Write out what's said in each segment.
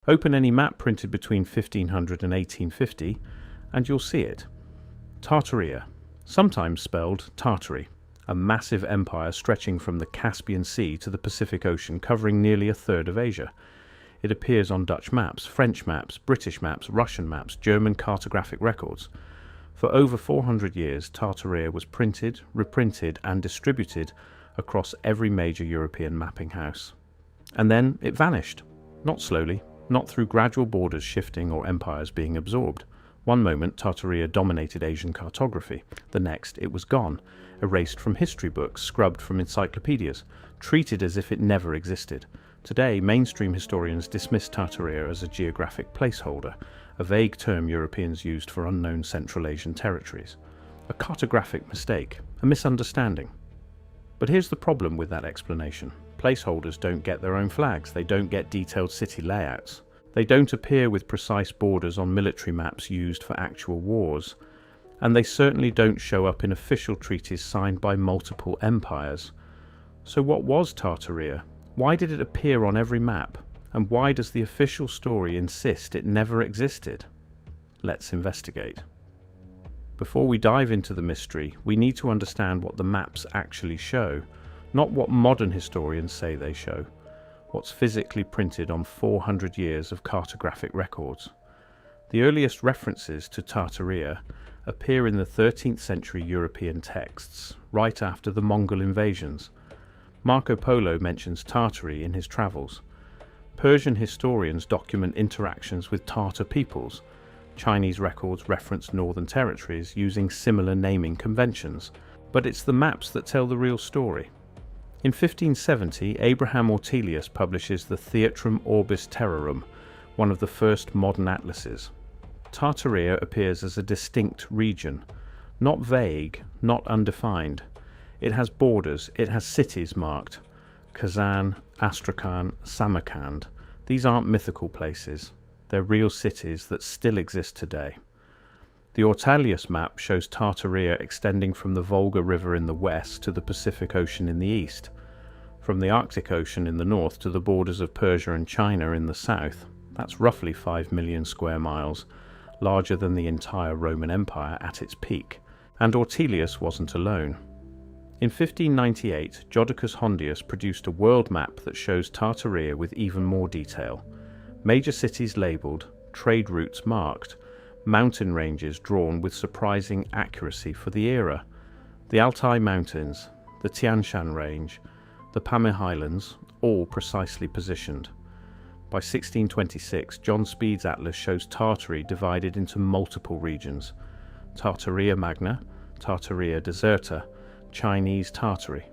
Open any map printed between 1500 and 1850 and you'll see it. Tartaria, sometimes spelled Tartary, a massive empire stretching from the Caspian Sea to the Pacific Ocean, covering nearly a third of Asia. It appears on Dutch maps, French maps, British maps, Russian maps, German cartographic records. For over 400 years, Tartaria was printed, reprinted and distributed across every major European mapping house. And then it vanished. Not slowly, not through gradual borders shifting or empires being absorbed. One moment Tartaria dominated Asian cartography, the next it was gone, erased from history books, scrubbed from encyclopedias, treated as if it never existed. Today, mainstream historians dismiss Tartaria as a geographic placeholder, a vague term Europeans used for unknown Central Asian territories. A cartographic mistake, a misunderstanding. But here's the problem with that explanation. Placeholders don't get their own flags, they don't get detailed city layouts. They don't appear with precise borders on military maps used for actual wars. And they certainly don't show up in official treaties signed by multiple empires. So what was Tartaria? Why did it appear on every map? And why does the official story insist it never existed? Let's investigate. Before we dive into the mystery, we need to understand what the maps actually show, not what modern historians say they show. What's physically printed on 400 years of cartographic records. The earliest references to Tartaria appear in the 13th century European texts, right after the Mongol invasions. Marco Polo mentions Tartary in his travels. Persian historians document interactions with Tartar peoples. Chinese records reference northern territories using similar naming conventions. But it's the maps that tell the real story. In 1570, Abraham Ortelius publishes the Theatrum Orbis Terrarum, one of the first modern atlases. Tartaria appears as a distinct region, not vague, not undefined. It has borders, it has cities marked. Kazan, Astrakhan, Samarkand. These aren't mythical places. They're real cities that still exist today. The Ortelius map shows Tartaria extending from the Volga River in the west to the Pacific Ocean in the east, from the Arctic Ocean in the north to the borders of Persia and China in the south. That's roughly 5 million square miles, larger than the entire Roman Empire at its peak. And Ortelius wasn't alone. In 1598, Jodocus Hondius produced a world map that shows Tartaria with even more detail. Major cities labelled, trade routes marked, mountain ranges drawn with surprising accuracy for the era. The Altai Mountains, the Tian Shan Range, the Pamir Highlands, all precisely positioned. By 1626, John Speed's atlas shows Tartary divided into multiple regions. Tartaria Magna, Tartaria Deserta, Chinese Tartary,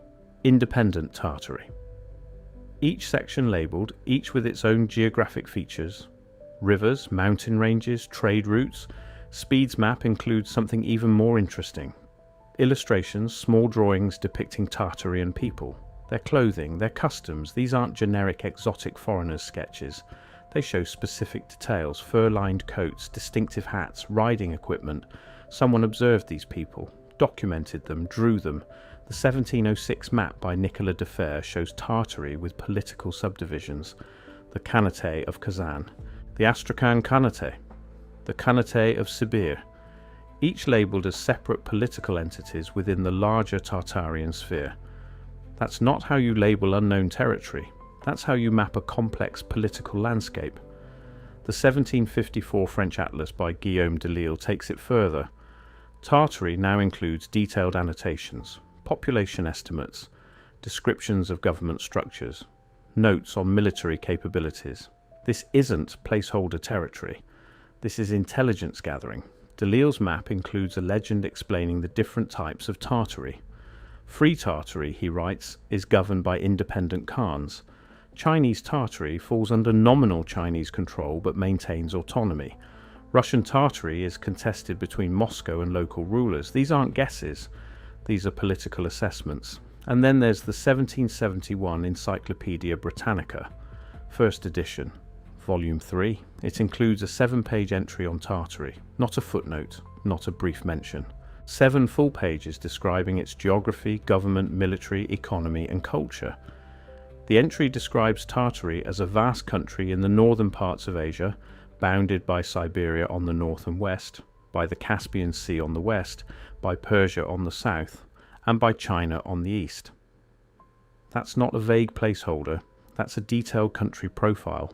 Independent Tartary. Each section labelled, each with its own geographic features. Rivers, mountain ranges, trade routes. Speed's map includes something even more interesting. Illustrations, small drawings depicting Tartarian people. Their clothing, their customs. These aren't generic exotic foreigners' sketches. They show specific details, fur-lined coats, distinctive hats, riding equipment. Someone observed these people, documented them, drew them. The 1706 map by Nicolas de Fer shows Tartary with political subdivisions. The Khanate of Kazan, the Astrakhan Khanate, the Khanate of Sibir, each labelled as separate political entities within the larger Tartarian sphere. That's not how you label unknown territory. That's how you map a complex political landscape. The 1754 French atlas by Guillaume de Lille takes it further. Tartary now includes detailed annotations, population estimates, descriptions of government structures, notes on military capabilities. This isn't placeholder territory. This is intelligence gathering. De Lille's map includes a legend explaining the different types of Tartary. Free Tartary, he writes, is governed by independent Khans. Chinese Tartary falls under nominal Chinese control but maintains autonomy. Russian Tartary is contested between Moscow and local rulers. These aren't guesses. These are political assessments. And then there's the 1771 Encyclopaedia Britannica, first edition, volume 3. It includes a 7-page entry on Tartary, not a footnote, not a brief mention. 7 full pages describing its geography, government, military, economy and culture. The entry describes Tartary as a vast country in the northern parts of Asia, bounded by Siberia on the north and west, by the Caspian Sea on the west, by Persia on the south, and by China on the east. That's not a vague placeholder, that's a detailed country profile.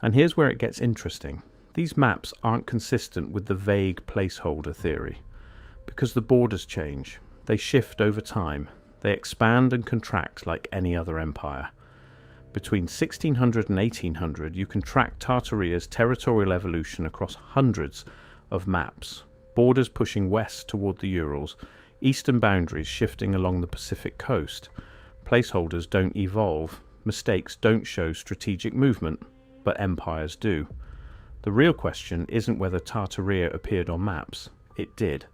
And here's where it gets interesting. These maps aren't consistent with the vague placeholder theory, because the borders change, they shift over time, they expand and contract like any other empire. Between 1600 and 1800, you can track Tartaria's territorial evolution across hundreds of maps, borders pushing west toward the Urals, eastern boundaries shifting along the Pacific coast. Placeholders don't evolve, mistakes don't show strategic movement, but empires do. The real question isn't whether Tartaria appeared on maps. It did,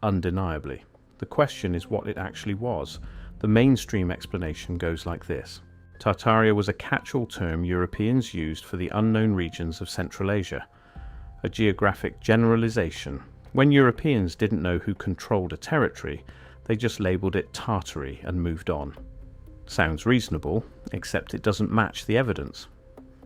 undeniably. The question is what it actually was. The mainstream explanation goes like this. Tartaria was a catch-all term Europeans used for the unknown regions of Central Asia, a geographic generalization. When Europeans didn't know who controlled a territory, they just labelled it Tartary and moved on. Sounds reasonable, except it doesn't match the evidence.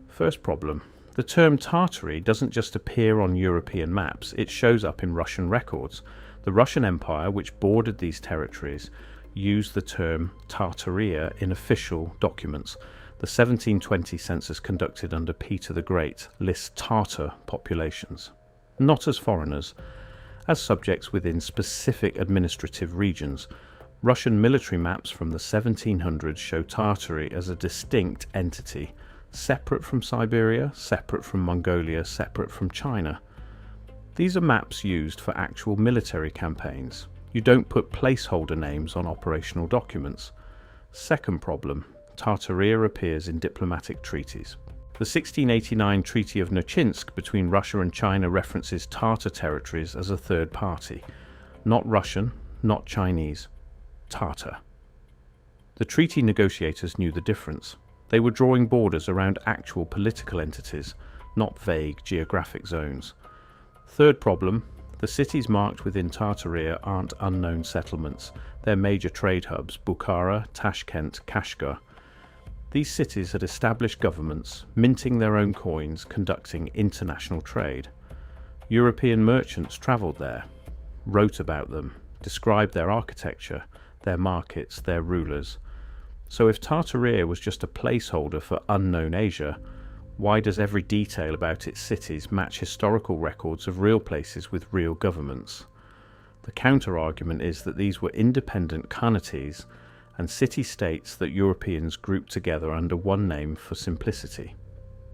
First problem. The term Tartary doesn't just appear on European maps, it shows up in Russian records. The Russian Empire, which bordered these territories, used the term Tartaria in official documents. The 1720 census conducted under Peter the Great lists Tartar populations, not as foreigners, as subjects within specific administrative regions. Russian military maps from the 1700s show Tartary as a distinct entity, separate from Siberia, separate from Mongolia, separate from China. These are maps used for actual military campaigns. You don't put placeholder names on operational documents. Second problem, Tartaria appears in diplomatic treaties. The 1689 Treaty of Nerchinsk between Russia and China references Tartar territories as a third party. Not Russian, not Chinese. Tartar. The treaty negotiators knew the difference. They were drawing borders around actual political entities, not vague geographic zones. Third problem, the cities marked within Tartaria aren't unknown settlements. They're major trade hubs, Bukhara, Tashkent, Kashgar. These cities had established governments, minting their own coins, conducting international trade. European merchants travelled there, wrote about them, described their architecture, their markets, their rulers. So if Tartaria was just a placeholder for unknown Asia, why does every detail about its cities match historical records of real places with real governments? The counter-argument is that these were independent khanates and city-states that Europeans grouped together under one name for simplicity.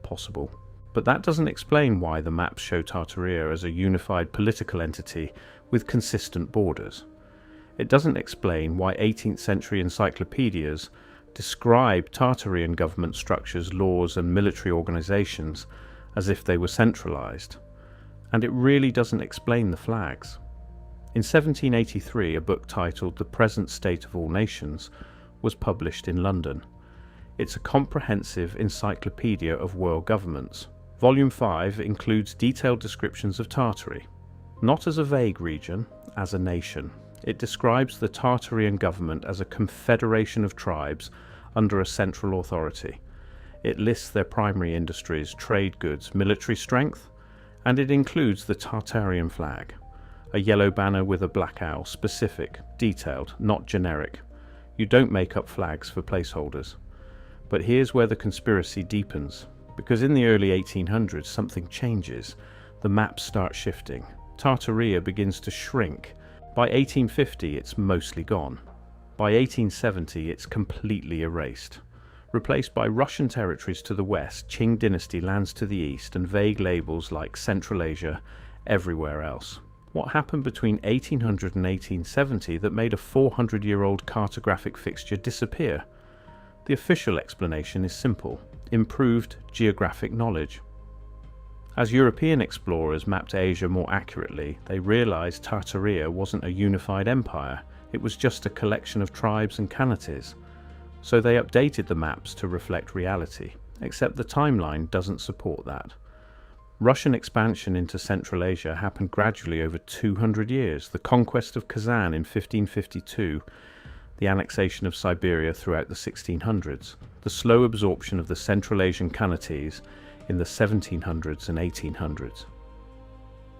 Possible. But that doesn't explain why the maps show Tartaria as a unified political entity with consistent borders. It doesn't explain why 18th century encyclopedias describe Tartarian government structures, laws and military organizations as if they were centralized. And it really doesn't explain the flags. In 1783, a book titled The Present State of All Nations was published in London. It's a comprehensive encyclopedia of world governments. Volume 5 includes detailed descriptions of Tartary, not as a vague region, as a nation. It describes the Tartarian government as a confederation of tribes under a central authority. It lists their primary industries, trade goods, military strength, and it includes the Tartarian flag, a yellow banner with a black owl, specific, detailed, not generic. You don't make up flags for placeholders. But here's where the conspiracy deepens, because in the early 1800s something changes. The maps start shifting. Tartaria begins to shrink. By 1850 it's mostly gone. By 1870 it's completely erased. Replaced by Russian territories to the west, Qing dynasty lands to the east, and vague labels like Central Asia everywhere else. What happened between 1800 and 1870 that made a 400-year-old cartographic fixture disappear? The official explanation is simple: improved geographic knowledge. As European explorers mapped Asia more accurately, they realized Tartaria wasn't a unified empire, it was just a collection of tribes and khanates. So they updated the maps to reflect reality, except the timeline doesn't support that. Russian expansion into Central Asia happened gradually over 200 years, the conquest of Kazan in 1552, the annexation of Siberia throughout the 1600s. the slow absorption of the Central Asian Khanates in the 1700s and 1800s.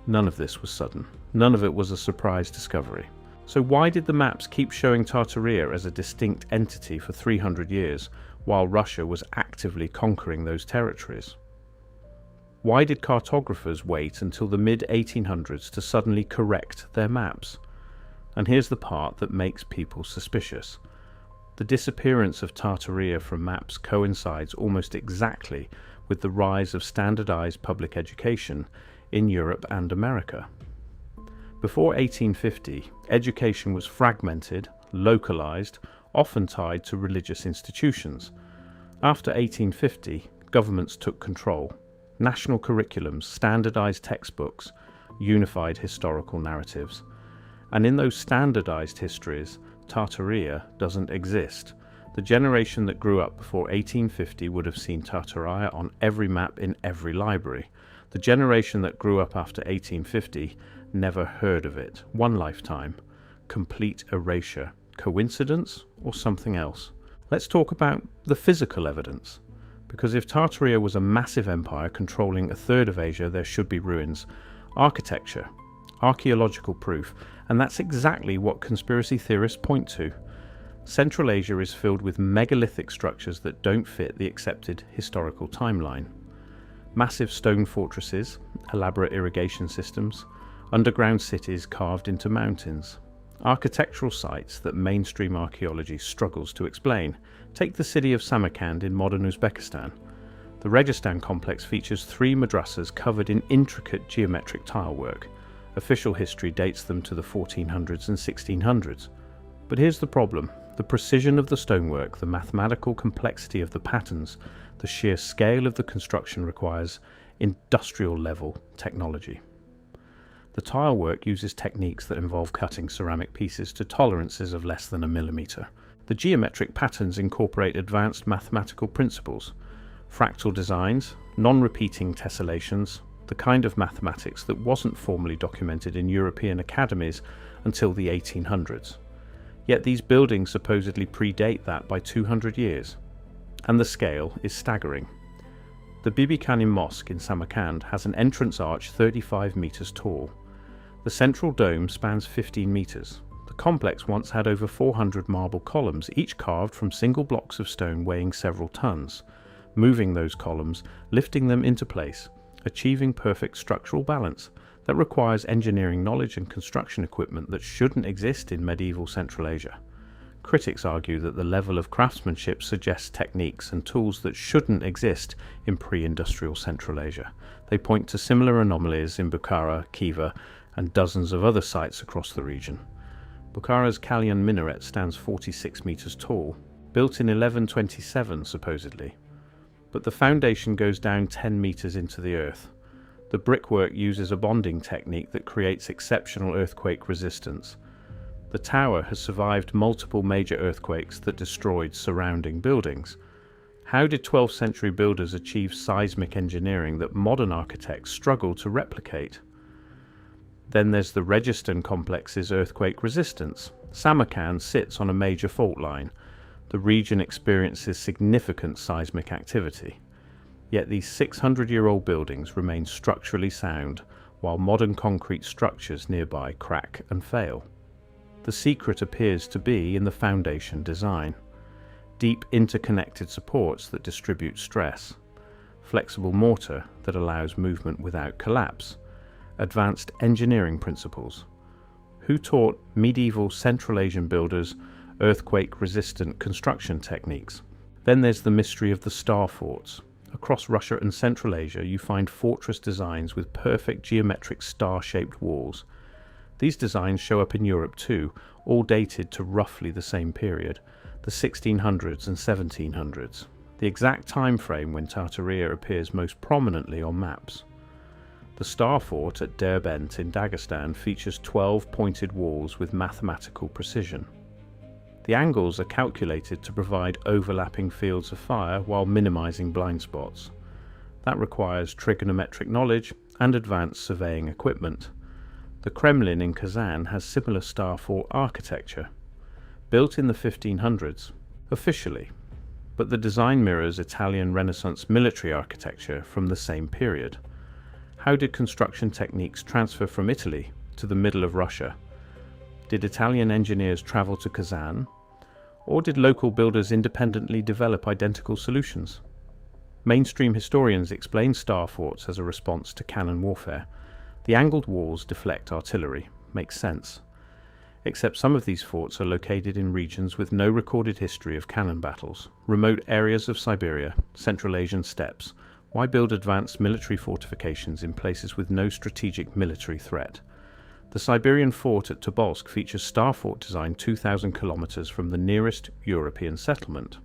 None of this was sudden. None of it was a surprise discovery. So why did the maps keep showing Tartaria as a distinct entity for 300 years, while Russia was actively conquering those territories? Why did cartographers wait until the mid-1800s to suddenly correct their maps? And here's the part that makes people suspicious. The disappearance of Tartaria from maps coincides almost exactly with the rise of standardized public education in Europe and America. Before 1850, education was fragmented, localized, often tied to religious institutions. After 1850, governments took control. National curriculums, standardized textbooks, unified historical narratives. And in those standardized histories, Tartaria doesn't exist. The generation that grew up before 1850 would have seen Tartaria on every map in every library. The generation that grew up after 1850 never heard of it. One lifetime. Complete erasure. Coincidence or something else? Let's talk about the physical evidence. Because if Tartaria was a massive empire controlling a third of Asia, there should be ruins. Architecture. Archaeological proof. And that's exactly what conspiracy theorists point to. Central Asia is filled with megalithic structures that don't fit the accepted historical timeline. Massive stone fortresses, elaborate irrigation systems, underground cities carved into mountains. Architectural sites that mainstream archaeology struggles to explain. Take the city of Samarkand in modern Uzbekistan. The Registan complex features 3 madrasas covered in intricate geometric tile work. Official history dates them to the 1400s and 1600s. But here's the problem. The precision of the stonework, the mathematical complexity of the patterns, the sheer scale of the construction requires industrial-level technology. The tile work uses techniques that involve cutting ceramic pieces to tolerances of less than a millimeter. The geometric patterns incorporate advanced mathematical principles, fractal designs, non-repeating tessellations, the kind of mathematics that wasn't formally documented in European academies until the 1800s. Yet these buildings supposedly predate that by 200 years. And the scale is staggering. The Bibi Khani Mosque in Samarkand has an entrance arch 35 meters tall. The central dome spans 15 meters. The complex once had over 400 marble columns, each carved from single blocks of stone weighing several tons. Moving those columns, lifting them into place, achieving perfect structural balance that requires engineering knowledge and construction equipment that shouldn't exist in medieval Central Asia. Critics argue that the level of craftsmanship suggests techniques and tools that shouldn't exist in pre-industrial Central Asia. They point to similar anomalies in Bukhara, Khiva, and dozens of other sites across the region. Bukhara's Kalyan minaret stands 46 meters tall, built in 1127 supposedly. But the foundation goes down 10 meters into the earth. The brickwork uses a bonding technique that creates exceptional earthquake resistance. The tower has survived multiple major earthquakes that destroyed surrounding buildings. How did 12th century builders achieve seismic engineering that modern architects struggle to replicate? Then there's the Registan complex's earthquake resistance. Samarkand sits on a major fault line. The region experiences significant seismic activity. Yet these 600-year-old buildings remain structurally sound, while modern concrete structures nearby crack and fail. The secret appears to be in the foundation design. Deep interconnected supports that distribute stress. Flexible mortar that allows movement without collapse. Advanced engineering principles. Who taught medieval Central Asian builders earthquake-resistant construction techniques? Then there's the mystery of the star forts. Across Russia and Central Asia, you find fortress designs with perfect geometric star-shaped walls. These designs show up in Europe too, all dated to roughly the same period, the 1600s and 1700s, the exact time frame when Tartaria appears most prominently on maps. The star fort at Derbent in Dagestan features 12 pointed walls with mathematical precision. The angles are calculated to provide overlapping fields of fire while minimizing blind spots. That requires trigonometric knowledge and advanced surveying equipment. The Kremlin in Kazan has similar star fort architecture. Built in the 1500s, officially. but the design mirrors Italian Renaissance military architecture from the same period. How did construction techniques transfer from Italy to the middle of Russia? Did Italian engineers travel to Kazan? Or did local builders independently develop identical solutions? Mainstream historians explain star forts as a response to cannon warfare. The angled walls deflect artillery. Makes sense. Except some of these forts are located in regions with no recorded history of cannon battles, remote areas of Siberia, Central Asian steppes. Why build advanced military fortifications in places with no strategic military threat? The Siberian fort at Tobolsk features star fort design 2,000 kilometers from the nearest European settlement,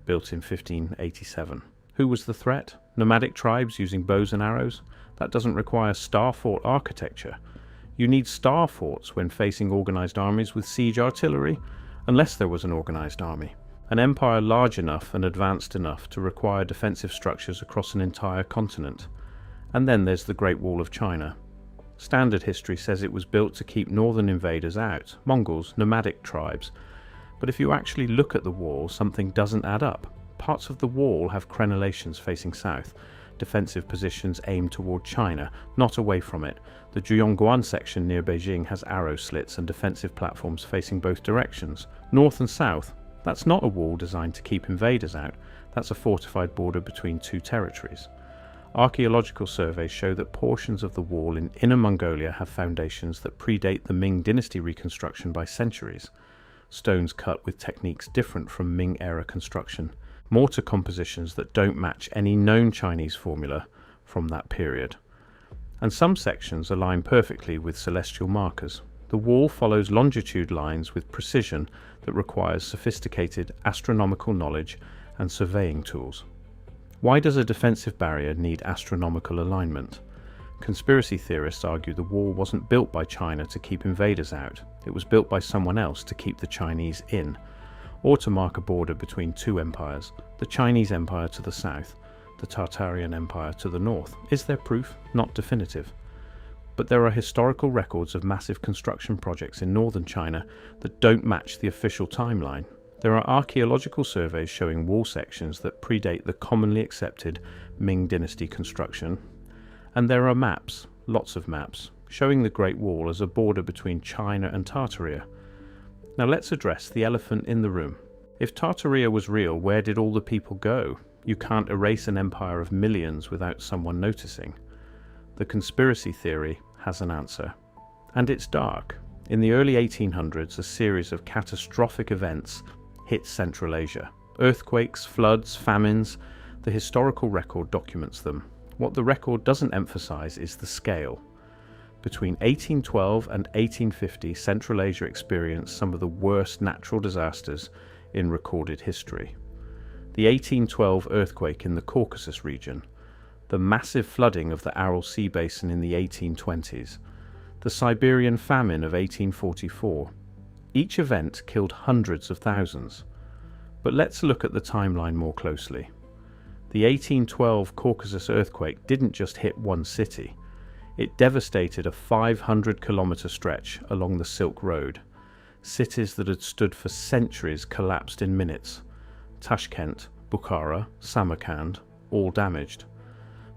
built in 1587. Who was the threat? Nomadic tribes using bows and arrows? That doesn't require star fort architecture. You need star forts when facing organized armies with siege artillery, unless there was an organized army. An empire large enough and advanced enough to require defensive structures across an entire continent. And then there's the Great Wall of China. Standard history says it was built to keep northern invaders out, Mongols, nomadic tribes. But if you actually look at the wall, something doesn't add up. Parts of the wall have crenellations facing south, defensive positions aimed toward China, not away from it. The Zhuyongguan section near Beijing has arrow slits and defensive platforms facing both directions, north and south. That's not a wall designed to keep invaders out, that's a fortified border between two territories. Archaeological surveys show that portions of the wall in Inner Mongolia have foundations that predate the Ming dynasty reconstruction by centuries. Stones cut with techniques different from Ming-era construction, mortar compositions that don't match any known Chinese formula from that period. And some sections align perfectly with celestial markers. The wall follows longitude lines with precision that requires sophisticated astronomical knowledge and surveying tools. Why does a defensive barrier need astronomical alignment? Conspiracy theorists argue the wall wasn't built by China to keep invaders out. It was built by someone else to keep the Chinese in, or to mark a border between two empires, the Chinese Empire to the south, the Tartarian Empire to the north. Is there proof? Not definitive. But there are historical records of massive construction projects in northern China that don't match the official timeline. There are archaeological surveys showing wall sections that predate the commonly accepted Ming dynasty construction. And there are maps, lots of maps, showing the Great Wall as a border between China and Tartaria. Now let's address the elephant in the room. If Tartaria was real, where did all the people go? You can't erase an empire of millions without someone noticing. The conspiracy theory has an answer. And it's dark. In the early 1800s, a series of catastrophic events hit Central Asia. Earthquakes, floods, famines. The historical record documents them. What the record doesn't emphasize is the scale. Between 1812 and 1850, Central Asia experienced some of the worst natural disasters in recorded history. The 1812 earthquake in the Caucasus region, the massive flooding of the Aral Sea Basin in the 1820s, the Siberian famine of 1844. Each event killed hundreds of thousands. But let's look at the timeline more closely. The 1812 Caucasus earthquake didn't just hit one city. It devastated a 500-kilometer stretch along the Silk Road. Cities that had stood for centuries collapsed in minutes. Tashkent, Bukhara, Samarkand, all damaged.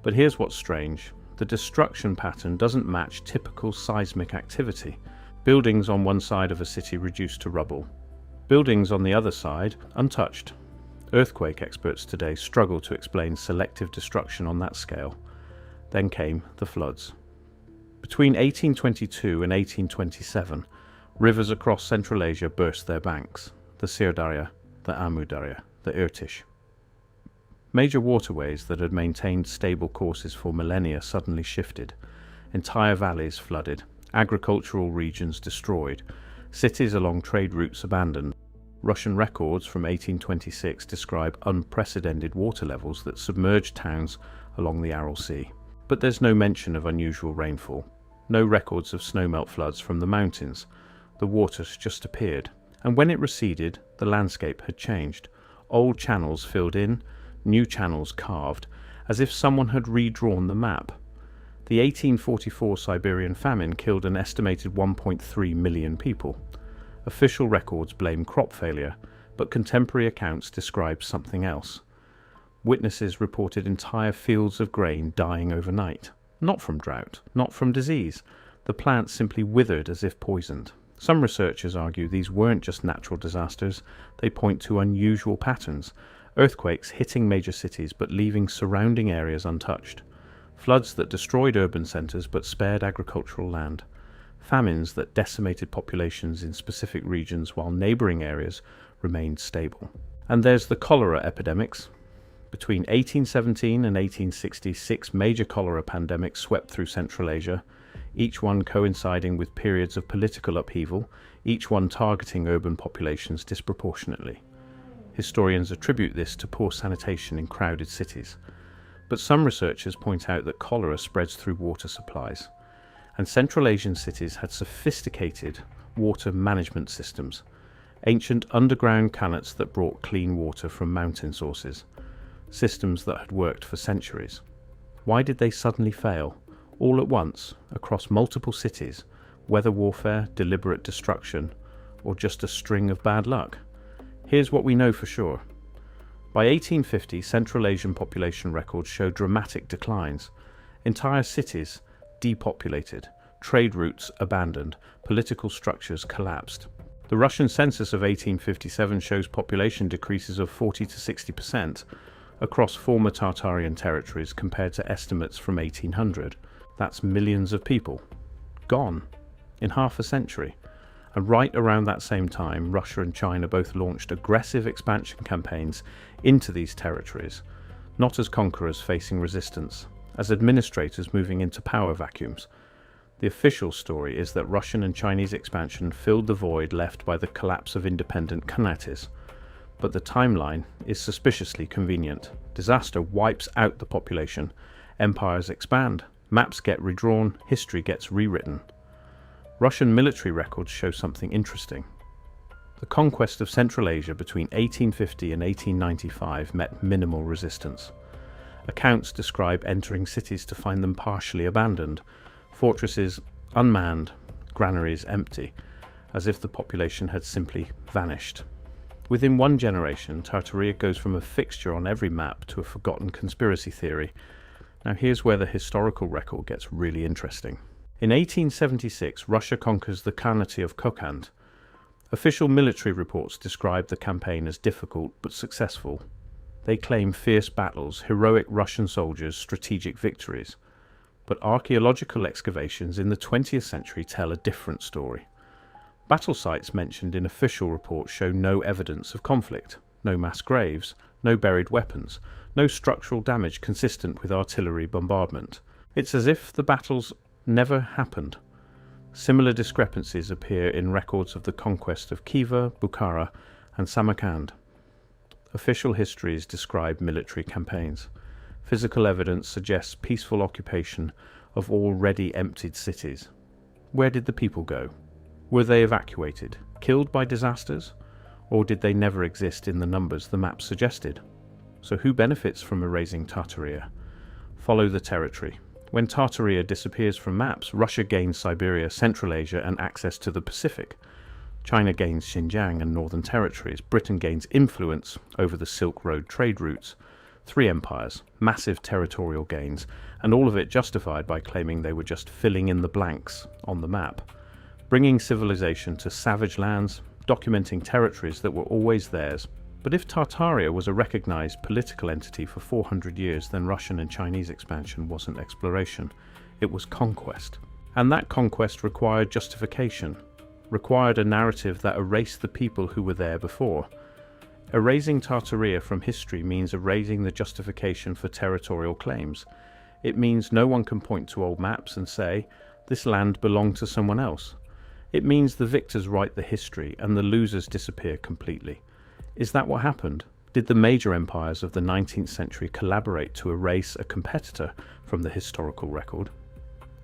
But here's what's strange. The destruction pattern doesn't match typical seismic activity. Buildings on one side of a city reduced to rubble. Buildings on the other side untouched. Earthquake experts today struggle to explain selective destruction on that scale. Then came the floods. Between 1822 and 1827, rivers across Central Asia burst their banks. The Sirdarya, the Amu Darya, the Irtish. Major waterways that had maintained stable courses for millennia suddenly shifted. Entire valleys flooded, agricultural regions destroyed, cities along trade routes abandoned. Russian records from 1826 describe unprecedented water levels that submerged towns along the Aral Sea. But there's no mention of unusual rainfall, no records of snowmelt floods from the mountains. The waters just appeared, and when it receded, the landscape had changed. Old channels filled in, new channels carved, as if someone had redrawn the map. The 1844 Siberian famine killed an estimated 1.3 million people. Official records blame crop failure, but contemporary accounts describe something else. Witnesses reported entire fields of grain dying overnight, not from drought, not from disease. The plants simply withered as if poisoned. Some researchers argue these weren't just natural disasters, they point to unusual patterns, earthquakes hitting major cities but leaving surrounding areas untouched, floods that destroyed urban centres but spared agricultural land, famines that decimated populations in specific regions while neighbouring areas remained stable. And there's the cholera epidemics. Between 1817 and 1860, 6 major cholera pandemics swept through Central Asia, each one coinciding with periods of political upheaval, each one targeting urban populations disproportionately. Historians attribute this to poor sanitation in crowded cities, but some researchers point out that cholera spreads through water supplies, and Central Asian cities had sophisticated water management systems, ancient underground kanats that brought clean water from mountain sources, systems that had worked for centuries. Why did they suddenly fail? All at once, across multiple cities, weather warfare, deliberate destruction, or just a string of bad luck? Here's what we know for sure. By 1850, Central Asian population records show dramatic declines. Entire cities depopulated, trade routes abandoned, political structures collapsed. The Russian census of 1857 shows population decreases of 40 to 60% across former Tartarian territories compared to estimates from 1800. That's millions of people gone in half a century. And right around that same time, Russia and China both launched aggressive expansion campaigns into these territories, not as conquerors facing resistance, as administrators moving into power vacuums. The official story is that Russian and Chinese expansion filled the void left by the collapse of independent khanates. But the timeline is suspiciously convenient. Disaster wipes out the population, empires expand, maps get redrawn, history gets rewritten. Russian military records show something interesting. The conquest of Central Asia between 1850 and 1895 met minimal resistance. Accounts describe entering cities to find them partially abandoned, fortresses unmanned, granaries empty, as if the population had simply vanished. Within one generation, Tartaria goes from a fixture on every map to a forgotten conspiracy theory. Now here's where the historical record gets really interesting. In 1876, Russia conquers the Khanate of Kokand. Official military reports describe the campaign as difficult but successful. They claim fierce battles, heroic Russian soldiers, strategic victories. But archaeological excavations in the 20th century tell a different story. Battle sites mentioned in official reports show no evidence of conflict, no mass graves, no buried weapons, no structural damage consistent with artillery bombardment. It's as if the battles never happened. Similar discrepancies appear in records of the conquest of Khiva, Bukhara, and Samarkand. Official histories describe military campaigns. Physical evidence suggests peaceful occupation of already emptied cities. Where did the people go? Were they evacuated, killed by disasters, or did they never exist in the numbers the map suggested? So who benefits from erasing Tartaria? Follow the territory. When Tartaria disappears from maps, Russia gains Siberia, Central Asia, and access to the Pacific. China gains Xinjiang and northern territories. Britain gains influence over the Silk Road trade routes. 3 empires, massive territorial gains, and all of it justified by claiming they were just filling in the blanks on the map, bringing civilization to savage lands, documenting territories that were always theirs. But if Tartaria was a recognized political entity for 400 years, then Russian and Chinese expansion wasn't exploration, it was conquest. And that conquest required justification, required a narrative that erased the people who were there before. Erasing Tartaria from history means erasing the justification for territorial claims. It means no one can point to old maps and say, this land belonged to someone else. It means the victors write the history and the losers disappear completely. Is that what happened? Did the major empires of the 19th century collaborate to erase a competitor from the historical record?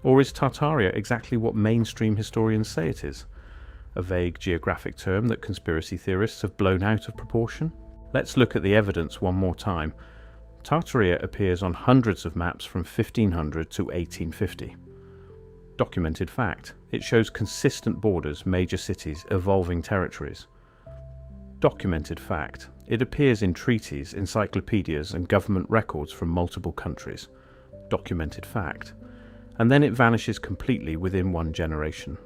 Or is Tartaria exactly what mainstream historians say it is? A vague geographic term that conspiracy theorists have blown out of proportion? Let's look at the evidence one more time. Tartaria appears on hundreds of maps from 1500 to 1850. Documented fact. It shows consistent borders, major cities, evolving territories. Documented fact. It appears in treaties, encyclopedias, and government records from multiple countries. Documented fact. And then it vanishes completely within one generation.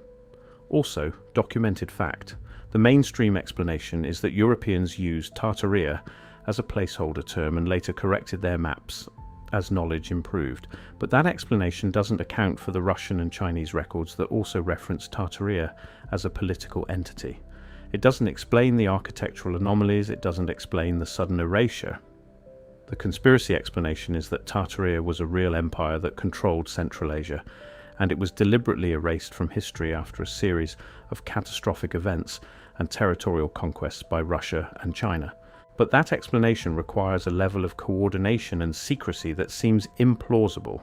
Also, documented fact. The mainstream explanation is that Europeans used Tartaria as a placeholder term and later corrected their maps as knowledge improved. But that explanation doesn't account for the Russian and Chinese records that also reference Tartaria as a political entity. It doesn't explain the architectural anomalies, it doesn't explain the sudden erasure. The conspiracy explanation is that Tartaria was a real empire that controlled Central Asia, and it was deliberately erased from history after a series of catastrophic events and territorial conquests by Russia and China. But that explanation requires a level of coordination and secrecy that seems implausible.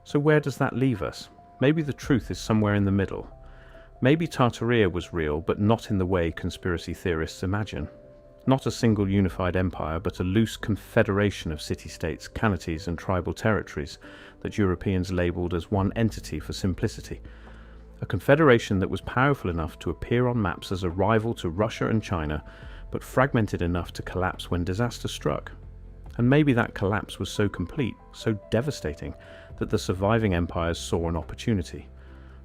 So where does that leave us? Maybe the truth is somewhere in the middle. Maybe Tartaria was real, but not in the way conspiracy theorists imagine. Not a single unified empire, but a loose confederation of city-states, khanates and tribal territories that Europeans labelled as one entity for simplicity. A confederation that was powerful enough to appear on maps as a rival to Russia and China, but fragmented enough to collapse when disaster struck. And maybe that collapse was so complete, so devastating, that the surviving empires saw an opportunity.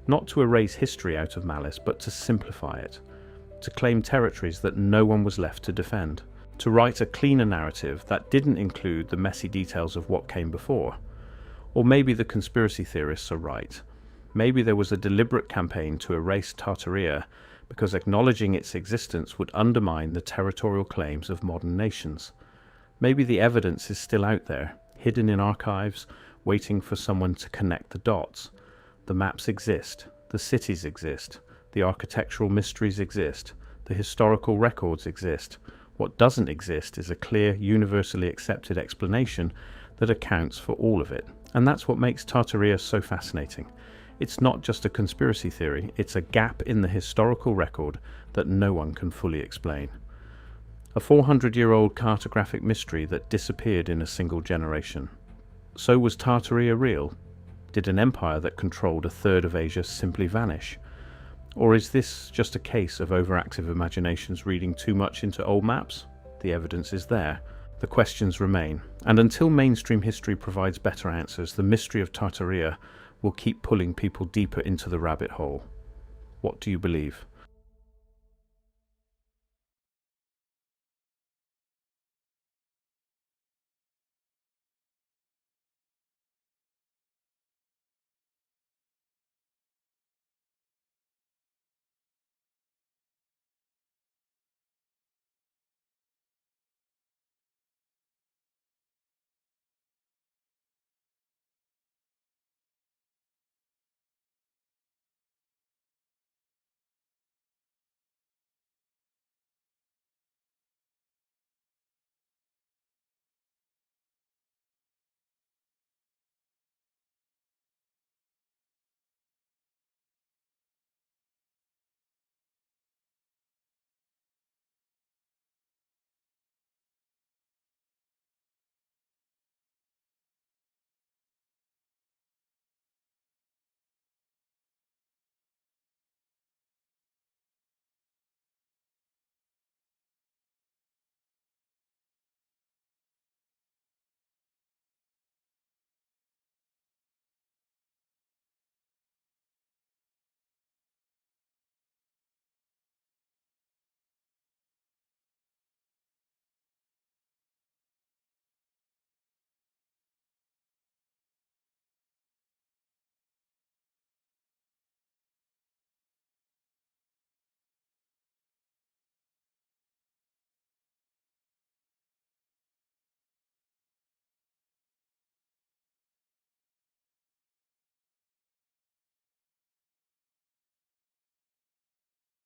Not to erase history out of malice, but to simplify it. To claim territories that no one was left to defend. To write a cleaner narrative that didn't include the messy details of what came before. Or maybe the conspiracy theorists are right. Maybe there was a deliberate campaign to erase Tartaria because acknowledging its existence would undermine the territorial claims of modern nations. Maybe the evidence is still out there, hidden in archives, waiting for someone to connect the dots. The maps exist, the cities exist, the architectural mysteries exist, the historical records exist. What doesn't exist is a clear, universally accepted explanation that accounts for all of it. And that's what makes Tartaria so fascinating. It's not just a conspiracy theory, it's a gap in the historical record that no one can fully explain. A 400-year-old cartographic mystery that disappeared in a single generation. So was Tartaria real? Did an empire that controlled a third of Asia simply vanish? Or is this just a case of overactive imaginations reading too much into old maps? The evidence is there. The questions remain. And until mainstream history provides better answers, the mystery of Tartaria will keep pulling people deeper into the rabbit hole. What do you believe?